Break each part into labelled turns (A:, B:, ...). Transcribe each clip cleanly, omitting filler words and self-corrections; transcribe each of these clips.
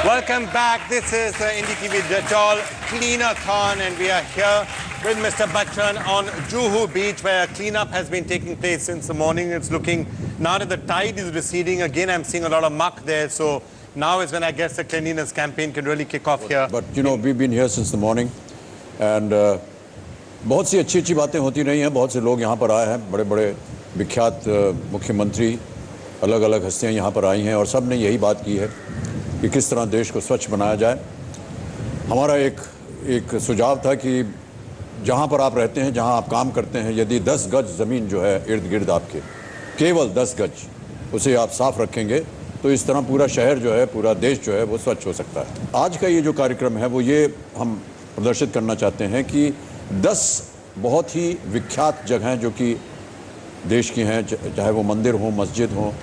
A: Welcome back. This is the NDTV Dettol Clean-a-thon, and we are here with Mr. Bachchan on Juhu Beach, where cleanup has been taking place since the morning. It's looking, now that the tide is receding, again I'm seeing a lot of muck there, so now is when I guess the cleanliness campaign can really kick off here.
B: But you know, we've been here since the morning, and बहुत सी अच्छी बातें होती रही हैं. बहुत से लोग यहाँ पर आए हैं, बड़े बड़े विख्यात मुख्यमंत्री, अलग अलग हस्तियाँ यहाँ पर आई हैं, और सब ने यही बात की है कि किस तरह देश को स्वच्छ बनाया जाए. हमारा एक सुझाव था कि जहाँ पर आप रहते हैं, जहाँ आप काम करते हैं, यदि 10 गज ज़मीन जो है इर्द गिर्द आपके, केवल 10 गज, उसे आप साफ़ रखेंगे तो इस तरह पूरा शहर जो है, पूरा देश जो है वो स्वच्छ हो सकता है. आज का ये जो कार्यक्रम है वो ये हम प्रदर्शित करना चाहते हैं कि 10 बहुत ही विख्यात जगहें जो कि देश की हैं, चाहे वो मंदिर हो, मस्जिद हो,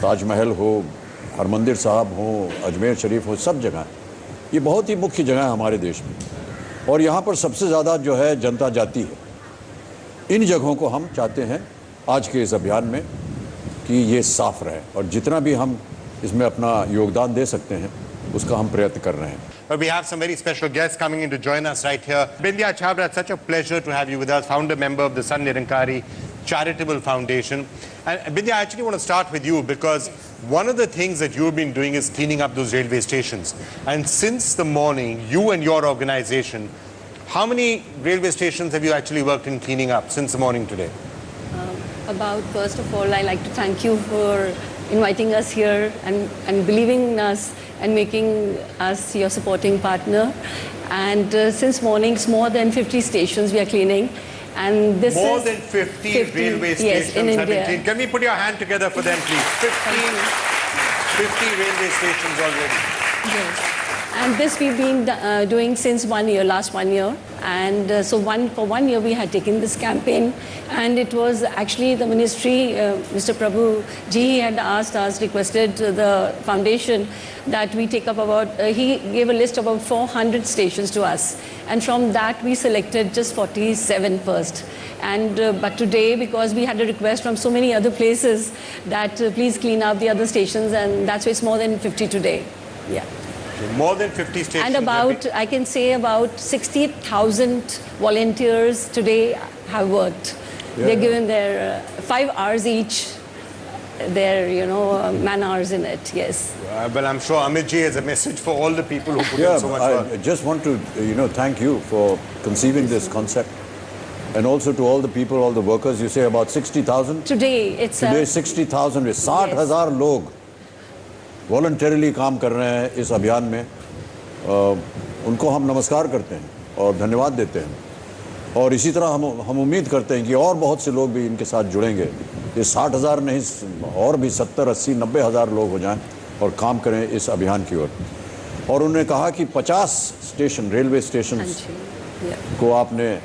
B: ताजमहल हो, हरमंदिर साहब हो, अजमेर शरीफ हो, सब जगह ये बहुत ही मुख्य जगह है हमारे देश में, और यहाँ पर सबसे ज़्यादा जो है जनता जाती है. इन जगहों को हम चाहते हैं आज के इस अभियान में कि ये साफ़ रहे, और जितना भी हम इसमें अपना योगदान दे सकते हैं उसका हम प्रयत्न कर रहे हैं.
A: But we have some very special guests coming in to join us right here. Bindya Chhabra, it's such a pleasure to have you with us, founder member of the Sant Nirankari Charitable Foundation. And Bindya, I actually want to start with you because one of the things that you've been doing is cleaning up those railway stations. And since the morning, you and your organization, how many railway stations have you actually worked in cleaning up since the morning today?
C: First of all, I'd like to thank you for inviting us here and believing in us and making us your supporting partner. And since morning, it's more than 50 stations we are cleaning. And this
A: more
C: is
A: than 50 railway stations
C: in
A: have been
C: India.
A: cleaned. Can we put your hand together for them, please? 50 railway stations already.
C: Yes. And this we've been doing since 1 year, last 1 year. And for 1 year we had taken this campaign, and it was actually the ministry, Mr. Prabhu Ji had asked us, requested the foundation that we take up he gave a list of about 400 stations to us. And from that we selected just 47 first. And but today, because we had a request from so many other places that please clean up the other stations, and that's why it's more than 50 today. Yeah.
A: More than 50 stations.
C: And I can say about 60,000 volunteers today have worked. Yeah. They're given their 5 hours each, their man hours in it. Yes.
A: Well, I'm sure Amit ji has a message for all the people who put in so much work.
B: I just want to thank you for conceiving this concept, and also to all the people, all the workers. You say about 60,000.
C: Today
B: 60,000 में 60,000 लोग voluntarily काम कर रहे हैं इस अभियान में. उनको हम नमस्कार करते हैं और धन्यवाद देते हैं, और इसी तरह हम उम्मीद करते हैं कि और बहुत से लोग भी इनके साथ जुड़ेंगे. ये 60,000 नहीं, और भी 70, 80, 90 हज़ार लोग हो जाएं और काम करें इस अभियान की ओर. और उन्होंने कहा कि 50 स्टेशन, रेलवे स्टेशन को आपने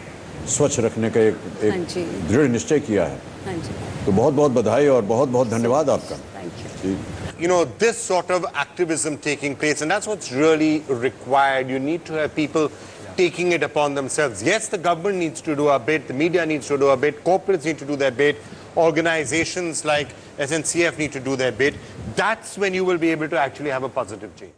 B: स्वच्छ रखने का एक दृढ़ निश्चय किया है. तो बहुत बहुत बधाई और बहुत बहुत धन्यवाद आपका.
A: You know, this sort of activism taking place, and that's what's really required. You need to have people taking it upon themselves. Yes, the government needs to do a bit, the media needs to do a bit, corporates need to do their bit, organizations like SNCF need to do their bit. That's when you will be able to actually have a positive change.